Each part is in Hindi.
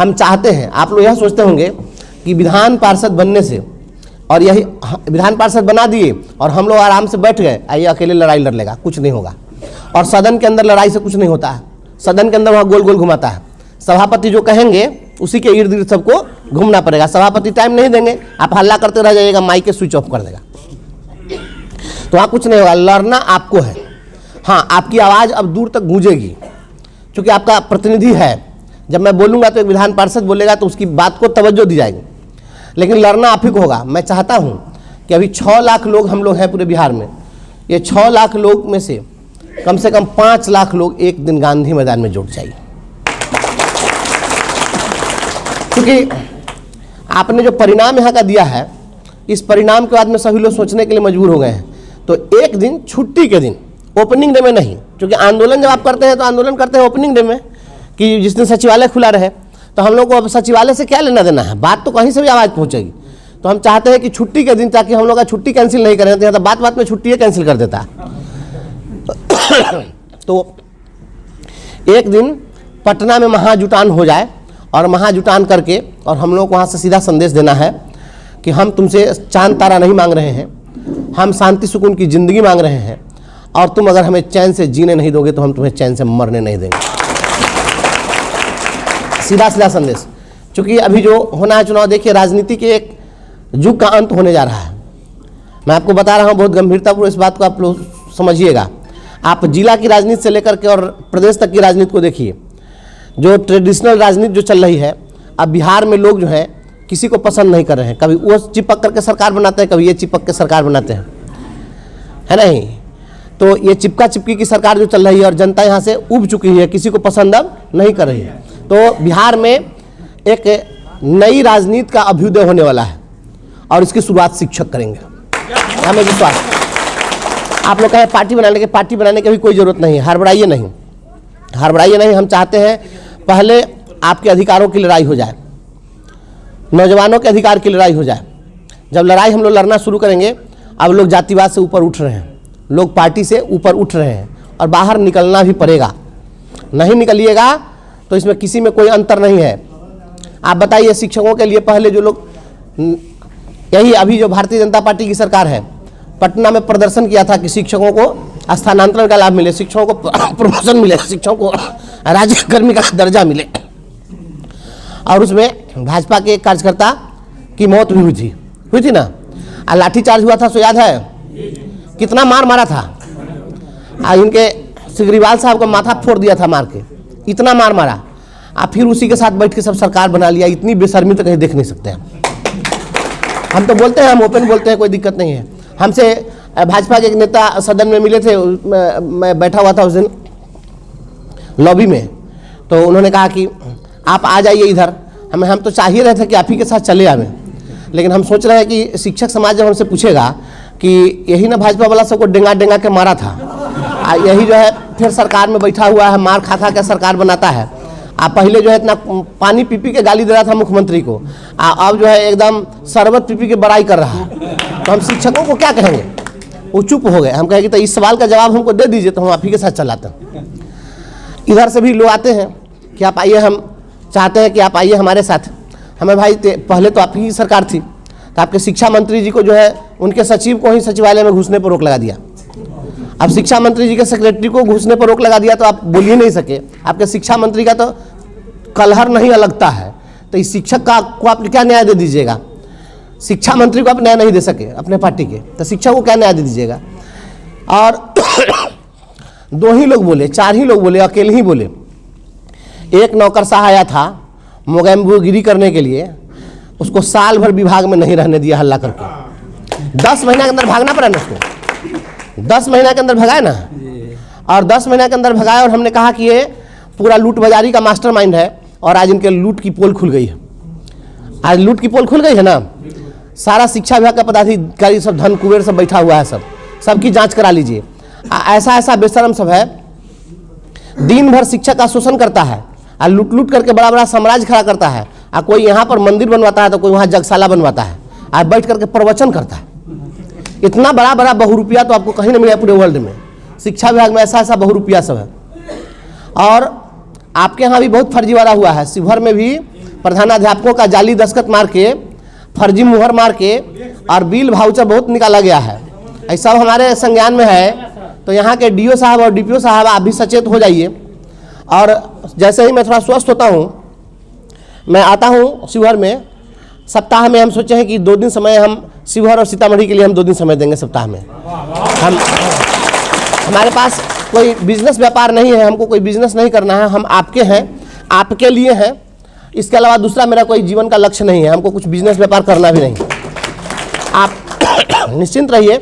हम चाहते हैं, आप लोग यह सोचते होंगे कि विधान पार्षद बनने से, और यही विधान पार्षद बना दिए और हम लोग आराम से बैठ गए, आइए अकेले लड़ाई लड़ लेगा, कुछ नहीं होगा। और सदन के अंदर लड़ाई से कुछ नहीं होता है। सदन के अंदर वहाँ गोल गोल घुमाता है। सभापति जो कहेंगे उसी के इर्द गिर्द सबको घूमना पड़ेगा। सभापति टाइम नहीं देंगे, आप हल्ला करते रह जाइएगा, माइक के स्विच ऑफ कर देगा, तो वहाँ कुछ नहीं होगा। लड़ना आपको है। हाँ, आपकी आवाज़ अब दूर तक गूंजेगी, क्योंकि आपका प्रतिनिधि है। जब मैं बोलूँगा तो एक विधान पार्षद बोलेगा तो उसकी बात को तवज्जो दी जाएगी, लेकिन लड़ना आप ही को होगा। मैं चाहता हूँ कि अभी 6 लाख लोग हम लोग हैं पूरे बिहार में, ये 6 लाख लोग में से कम 5 लाख लोग एक दिन गांधी मैदान में जुट जाइए, क्योंकि आपने जो परिणाम यहाँ का दिया है, इस परिणाम के बाद में सभी लोग सोचने के लिए मजबूर हो गए हैं। तो एक दिन छुट्टी के दिन, ओपनिंग डे में नहीं, क्योंकि आंदोलन जब आप करते हैं तो आंदोलन करते हैं ओपनिंग डे में, कि जिस दिन सचिवालय खुला रहे। तो हम लोग को अब सचिवालय से क्या लेना देना है, बात तो कहीं से भी आवाज़ पहुँचेगी। तो हम चाहते हैं कि छुट्टी के दिन, ताकि हम लोग का छुट्टी कैंसिल नहीं करें, तो बात बात में छुट्टी कैंसिल कर देता है। तो एक दिन पटना में महाजुटान हो जाए, और महाजुटान करके और हम लोग को वहाँ से सीधा संदेश देना है कि हम तुमसे चांद तारा नहीं मांग रहे हैं, हम शांति सुकून की ज़िंदगी मांग रहे हैं, और तुम अगर हमें चैन से जीने नहीं दोगे तो हम तुम्हें चैन से मरने नहीं देंगे। सीधा सीधा संदेश। क्योंकि अभी जो होना है चुनाव, देखिए राजनीति के एक युग का अंत होने जा रहा है। मैं आपको बता रहा हूँ बहुत गंभीरतापूर्वक, इस बात को आप लोग समझिएगा। आप जिला की राजनीति से लेकर के और प्रदेश तक की राजनीति को देखिए। जो ट्रेडिशनल राजनीति जो चल रही है, अब बिहार में लोग जो हैं किसी को पसंद नहीं कर रहे हैं। कभी वो चिपक करके सरकार बनाते हैं, कभी ये चिपक के सरकार बनाते हैं, है नहीं। तो ये चिपका चिपकी की सरकार जो चल रही है, और जनता यहाँ से उब चुकी है, किसी को पसंद अब नहीं कर रही है। तो बिहार में एक नई राजनीति का अभ्युदय होने वाला है, और इसकी शुरुआत शिक्षक करेंगे, हमें विश्वास। आप लोग कहें पार्टी बनाने की भी कोई ज़रूरत नहीं है। हड़बड़ाइए नहीं। हम चाहते हैं पहले आपके अधिकारों की लड़ाई हो जाए, नौजवानों के अधिकार की लड़ाई हो जाए। जब लड़ाई हम लोग लड़ना शुरू करेंगे, अब लोग जातिवाद से ऊपर उठ रहे हैं, लोग पार्टी से ऊपर उठ रहे हैं, और बाहर निकलना भी पड़ेगा। नहीं निकलिएगा तो इसमें किसी में कोई अंतर नहीं है। आप बताइए, शिक्षकों के लिए पहले जो लोग, यही अभी जो भारतीय जनता पार्टी की सरकार है, पटना में प्रदर्शन किया था कि शिक्षकों को स्थानांतरण का लाभ मिले, शिक्षकों को प्रमोशन मिले, शिक्षकों को राज्यकर्मी का दर्जा मिले, और उसमें भाजपा के एक कार्यकर्ता की मौत भी हुई थी ना। और लाठीचार्ज हुआ था, सो याद है कितना मार मारा था। इनके सिगरीवाल साहब को माथा फोड़ दिया था मार के, इतना मार मारा। फिर उसी के साथ बैठ के सब सरकार बना लिया। इतनी बेशर्मी तो कहीं देख नहीं सकते हम तो बोलते हैं, हम ओपन बोलते हैं, कोई दिक्कत नहीं है। हमसे भाजपा के एक नेता सदन में मिले थे, मैं बैठा हुआ था उस दिन लॉबी में, तो उन्होंने कहा कि आप आ जाइए इधर। हम तो चाह ही रहे थे कि आप ही के साथ चले आवे, लेकिन हम सोच रहे हैं कि शिक्षक समाज जब हमसे पूछेगा कि यही ना भाजपा वाला सबको डेंगा के मारा था, यही जो है फिर सरकार में बैठा हुआ है, मार खा के सरकार बनाता है। पहले जो है इतना पानी पी के गाली दे रहा था मुख्यमंत्री को, अब जो है एकदम शरबत पी के बड़ाई कर रहा है। तो हम शिक्षकों को क्या कहेंगे? वो चुप हो गए। हम कहेंगे तो इस सवाल का जवाब हमको दे दीजिए, तो हम आप ही के साथ चलाते हैं। इधर से भी लोग आते हैं कि आप आइए, हम चाहते हैं कि आप आइए हमारे साथ। हमें भाई पहले तो आप ही सरकार थी, तो आपके शिक्षा मंत्री जी को जो है उनके सचिव को ही सचिवालय में घुसने पर रोक लगा दिया। अब शिक्षा मंत्री जी के सेक्रेटरी को घुसने पर रोक लगा दिया, तो आप बोल ही नहीं सके। आपके शिक्षा मंत्री का तो कलहर नहीं अलगता है, तो इस शिक्षक को आप क्या न्याय दे दीजिएगा? शिक्षा मंत्री को आप न्याय नहीं दे सके अपने पार्टी के, तो शिक्षक को क्या न्याय दे दीजिएगा? और 2 ही लोग बोले, 4 ही लोग बोले, अकेले ही बोले। एक नौकरशाह आया था मोगैम्बोगिरी करने के लिए, उसको साल भर विभाग में नहीं रहने दिया हल्ला करके। 10 महीना के अंदर भागना पड़ा ना उसको, 10 महीना के अंदर भगाए ना, और 10 महीना के अंदर भगाए। और हमने कहा कि ये पूरा लूट बाजारी का मास्टरमाइंड है, और आज इनके लूट की पोल खुल गई है। आज लूट की पोल खुल गई है ना। सारा शिक्षा विभाग का पदाधिकारी सब धन कुबेर सब बैठा हुआ है, सबकी जांच करा लीजिए। ऐसा बेशरम सब है, दिन भर शिक्षा का शोषण करता है, और लूट करके बड़ा बड़ा साम्राज्य खड़ा करता है। कोई यहाँ पर मंदिर बनवाता है, तो कोई वहाँ जगशाला बनवाता है, और बैठ करके प्रवचन करता है। इतना बड़ा बहुरूपिया तो आपको कहीं नहीं मिला पूरे वर्ल्ड में। शिक्षा विभाग में ऐसा बहुरूपिया सब है। और आपके यहाँ भी बहुत फर्जीवाड़ा हुआ है। शिवहर में भी प्रधानाध्यापकों का जाली दस्तखत मार के, फर्जी मुहर मार के और बिल वाउचर बहुत निकाला गया है। ऐसा हमारे संज्ञान में है। तो यहाँ के डीओ साहब और डीपीओ साहब आप भी सचेत हो जाइए। और जैसे ही मैं थोड़ा स्वस्थ होता हूँ, मैं आता हूँ शिवहर में। सप्ताह में हम सोचे हैं कि 2 दिन समय हम शिवहर और सीतामढ़ी के लिए हम 2 दिन समय देंगे सप्ताह में। हमारे पास कोई बिजनेस व्यापार नहीं है, हमको कोई बिजनेस नहीं करना है, हम आपके हैं, आपके लिए हैं। इसके अलावा दूसरा मेरा कोई जीवन का लक्ष्य नहीं है, हमको कुछ बिजनेस व्यापार करना भी नहीं। आप निश्चिंत रहिए,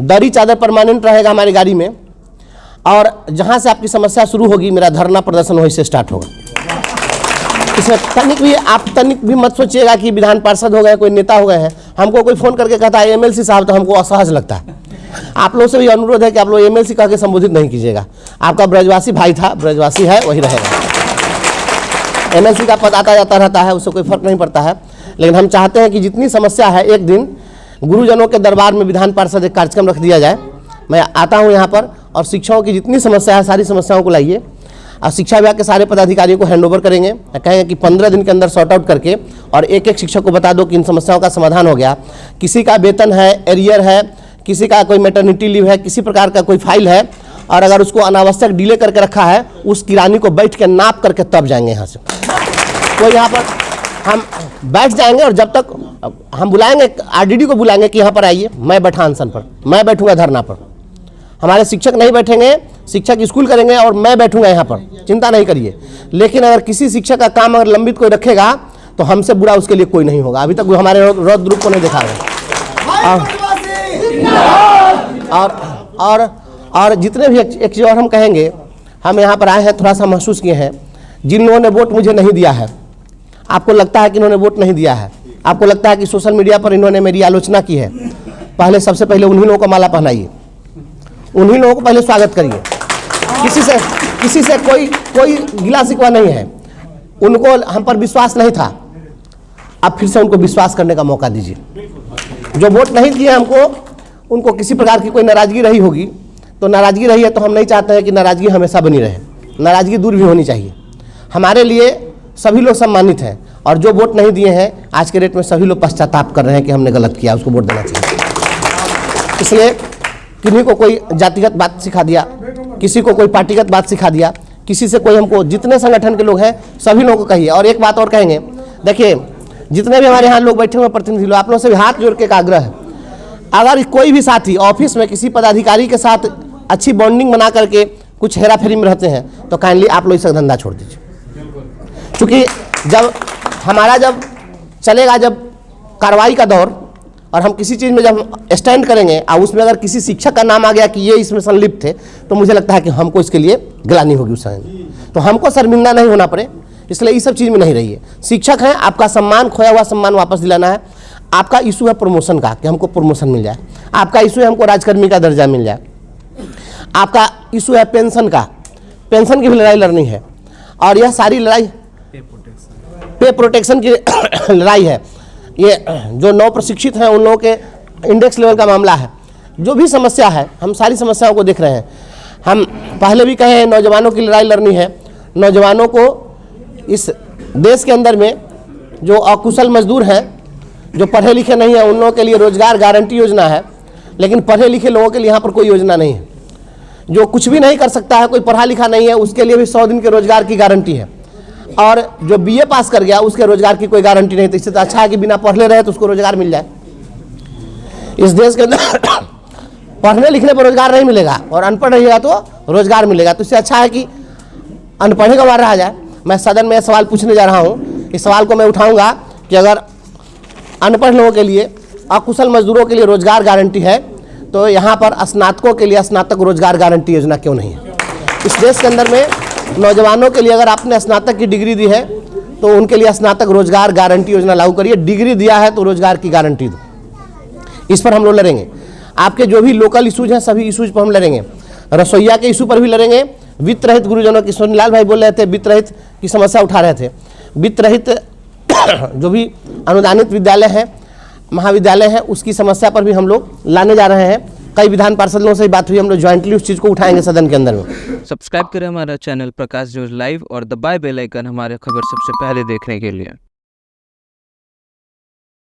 दरी चादर परमानेंट रहेगा हमारी गाड़ी में। और जहाँ से आपकी समस्या शुरू होगी, मेरा धरना प्रदर्शन वहीं से स्टार्ट होगा। इसमें तनिक भी मत सोचिएगा कि विधान पार्षद हो गए, कोई नेता हो गए हैं। हमको कोई फ़ोन करके कहता है एमएलसी साहब, तो हमको असहज लगता है। आप लोगों से भी अनुरोध है कि आप लोग एमएलसी कह के संबोधित नहीं कीजिएगा। आपका ब्रजवासी भाई था, ब्रजवासी है, वही रहेगा। एमएलसी का पद आता जाता रहता है, उससे कोई फर्क नहीं पड़ता है। लेकिन हम चाहते हैं कि जितनी समस्या है, एक दिन गुरुजनों के दरबार में विधान पार्षद एक कार्यक्रम रख दिया जाए। मैं आता हूँ यहाँ पर, और शिक्षकों की जितनी समस्या है, सारी समस्याओं को लाइए। और शिक्षा विभाग के सारे पदाधिकारियों को हैंडओवर करेंगे, कहेंगे कि 15 दिन के अंदर सॉर्ट आउट करके और एक एक शिक्षक को बता दो कि इन समस्याओं का समाधान हो गया। किसी का वेतन है, एरियर है, किसी का कोई मैटरनिटी लीव है, किसी प्रकार का कोई फाइल है, और अगर उसको अनावश्यक डिले करके रखा है, उस किरानी को बैठ के नाप करके तब जाएंगे यहाँ से। तो यहाँ पर हम बैठ जाएंगे, और जब तक हम बुलाएंगे, आरडीडी को बुलाएंगे कि यहाँ पर आइए, मैं बैठा अनशन पर, मैं बैठूंगा धरना पर। हमारे शिक्षक नहीं बैठेंगे, शिक्षक स्कूल करेंगे और मैं बैठूंगा यहाँ पर, चिंता नहीं करिए। लेकिन अगर किसी शिक्षक का काम अगर लंबित कोई रखेगा, तो हमसे बुरा उसके लिए कोई नहीं होगा। अभी तक हमारे रौद्र रूप को नहीं देखा है। और जितने भी एक चीज़ और हम कहेंगे, हम यहाँ पर आए हैं, थोड़ा सा महसूस किए हैं, जिन लोगों ने वोट मुझे नहीं दिया है, आपको लगता है कि इन्होंने वोट नहीं दिया है, आपको लगता है कि सोशल मीडिया पर इन्होंने मेरी आलोचना की है, पहले सबसे पहले उन्हीं लोगों को माला पहनाइए, उन्हीं लोगों को पहले स्वागत करिए। किसी से कोई गिला शिकवा नहीं है। उनको हम पर विश्वास नहीं था, अब फिर से उनको विश्वास करने का मौका दीजिए। जो वोट नहीं दिए हमको, उनको किसी प्रकार की कोई नाराज़गी रही होगी, तो नाराज़गी रही है तो हम नहीं चाहते हैं कि नाराज़गी हमेशा बनी रहे, नाराज़गी दूर भी होनी चाहिए। हमारे लिए सभी लोग सम्मानित हैं, और जो वोट नहीं दिए हैं, आज के डेट में सभी लोग पश्चाताप कर रहे हैं कि हमने गलत किया, उसको वोट देना चाहिए। इसलिए किन्हीं को कोई जातिगत बात सिखा दिया, किसी को कोई पार्टीगत बात सिखा दिया, किसी से कोई हमको, जितने संगठन के लोग हैं सभी लोगों को कहिए। और एक बात और कहेंगे, देखिए जितने भी हमारे यहाँ लोग बैठे हुए प्रतिनिधि लोग, आप लोगों से भी हाथ जोड़ के एक आग्रह है, अगर कोई भी साथी ऑफिस में किसी पदाधिकारी के साथ अच्छी बॉन्डिंग बना करके कुछ हेरा फेरी में रहते हैं, तो काइंडली आप लोग इसका धंधा छोड़ दीजिए। क्योंकि जब चलेगा कार्रवाई का दौर, और हम किसी चीज़ में जब स्टैंड करेंगे और उसमें अगर किसी शिक्षक का नाम आ गया कि ये इसमें संलिप्त थे, तो मुझे लगता है कि हमको इसके लिए गिलानी होगी उस समय। तो हमको शर्मिंदा नहीं होना पड़े, इसलिए इस सब चीज़ में नहीं रहिए। शिक्षक हैं, आपका सम्मान, खोया हुआ सम्मान वापस दिलाना है। आपका इशू है प्रमोशन का, कि हमको प्रमोशन मिल जाए। आपका इशू है हमको राजकर्मी का दर्जा मिल जाए। आपका इशू है पेंशन का, पेंशन की भी लड़ाई लड़नी है। और यह सारी लड़ाई पे प्रोटेक्शन की लड़ाई है। ये जो नव प्रशिक्षित हैं, उन लोगों के इंडेक्स लेवल का मामला है। जो भी समस्या है, हम सारी समस्याओं को देख रहे हैं। हम पहले भी कहे हैं, नौजवानों की लड़ाई लड़नी है। नौजवानों को इस देश के अंदर में जो अकुशल मजदूर हैं, जो पढ़े लिखे नहीं हैं, उन लोगों के लिए रोजगार गारंटी योजना है। लेकिन पढ़े लिखे लोगों के लिए यहाँ पर कोई योजना नहीं है। जो कुछ भी नहीं कर सकता है, कोई पढ़ा लिखा नहीं है, उसके लिए भी 100 दिन के रोजगार की गारंटी है। और जो बीए पास कर गया, उसके रोजगार की कोई गारंटी नहीं। तो इससे तो अच्छा है कि बिना पढ़ले रहे तो उसको रोजगार मिल जाए। इस देश के अंदर पढ़ने लिखने पर रोजगार नहीं मिलेगा, और अनपढ़ रहिएगा तो रोजगार मिलेगा। तो इससे अच्छा है कि अनपढ़े का मार रहा जाए। मैं सदन में सवाल पूछने जा रहा हूँ, इस सवाल को मैं उठाऊंगा कि अगर अनपढ़ लोगों के लिए, अकुशल मजदूरों के लिए रोजगार गारंटी है, तो यहाँ पर स्नातकों के लिए स्नातक रोजगार गारंटी योजना क्यों नहीं है? इस देश के अंदर में नौजवानों के लिए अगर आपने स्नातक की डिग्री दी है, तो उनके लिए स्नातक रोजगार गारंटी योजना लागू करिए। डिग्री दिया है तो रोजगार की गारंटी दो। इस पर हम लोग लड़ेंगे। आपके जो भी लोकल इशूज हैं, सभी इशूज पर हम लड़ेंगे। रसोईया के इशू पर भी लड़ेंगे। वित्त रहित गुरुजनों की, सोनीलाल भाई बोल रहे थे, वित्त रहित की समस्या उठा रहे थे। वित्त रहित जो भी अनुदानित विद्यालय हैं, महाविद्यालय हैं, उसकी समस्या पर भी हम लोग लाने जा रहे हैं। कई विधान पार्षदों से बात हुई, हम लोग ज्वाइंटली उस चीज़ को उठाएंगे सदन के अंदर में। सब्सक्राइब करें हमारा चैनल प्रकाश न्यूज़ लाइव और दबाए बेल आइकन हमारे खबर सबसे पहले देखने के लिए।